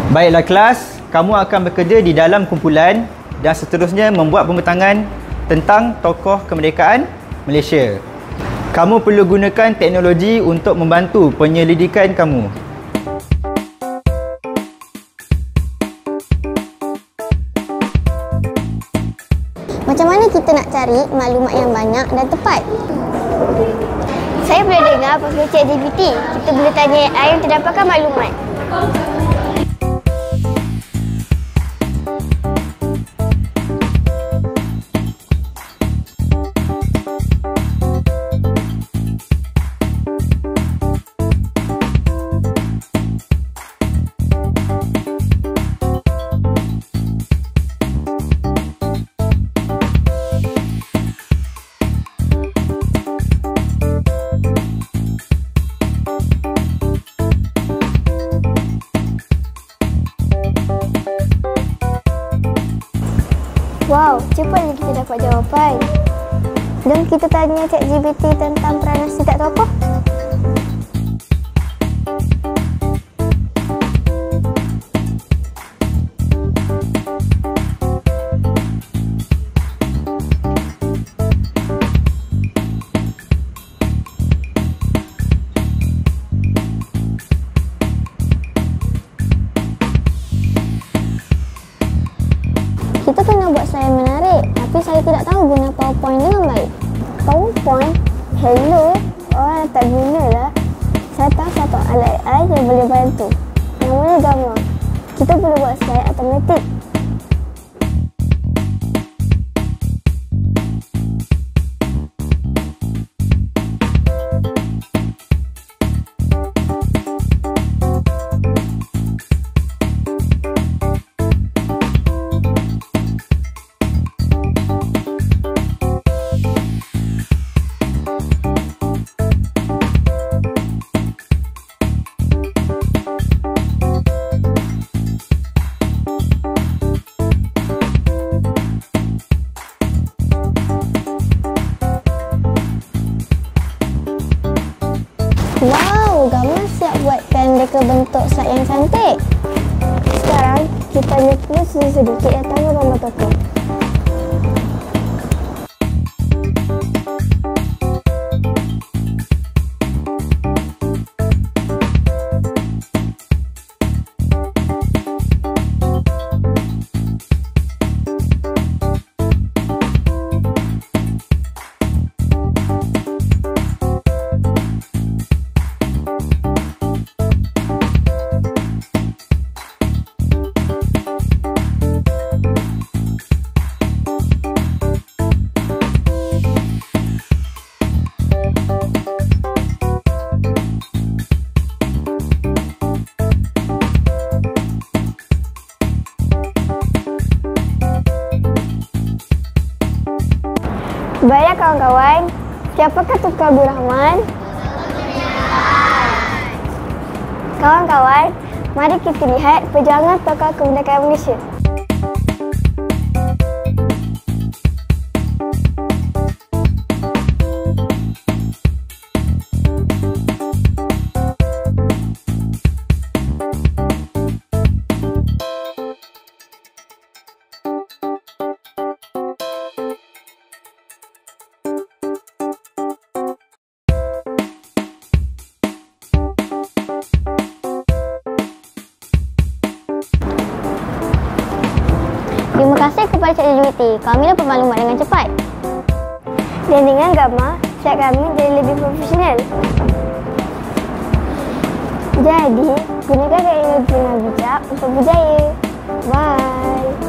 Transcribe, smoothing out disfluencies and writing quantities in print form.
Baiklah kelas, kamu akan bekerja di dalam kumpulan dan seterusnya membuat pembentangan tentang tokoh kemerdekaan Malaysia. Kamu perlu gunakan teknologi untuk membantu penyelidikan kamu. Macam mana kita nak cari maklumat yang banyak dan tepat? Saya boleh dengar pakai ChatGPT. Kita boleh tanya AI yang terdapatkan maklumat. Wow, cepatlah kita dapat jawapan. Jom kita tanya ChatGPT tentang peranan setiap tokoh. Kita kena buat slide menarik, tapi saya tidak tahu guna PowerPoint dengan baik. PowerPoint? Hello? Oh, tak gunalah. Saya tahu satu alat AI yang boleh bantu. Namanya Gamma. Kita boleh buat slide automatik. Wow, Gamma siap buatkan mereka bentuk slide yang cantik. Sekarang, kita perlu sedikit yang tambah gambar tokoh. Baiklah kawan-kawan, siapakah Tunku Abdul Rahman? Kawan-kawan, mari kita lihat perjuangan tokoh kemerdekaan Malaysia. Terima kasih kepada ChatGPT, kami dapat maklumat dengan cepat. Dan dengan Gamma, chat kami jadi lebih profesional. Jadi, gunakan teknologi yang bijak untuk berjaya. Bye!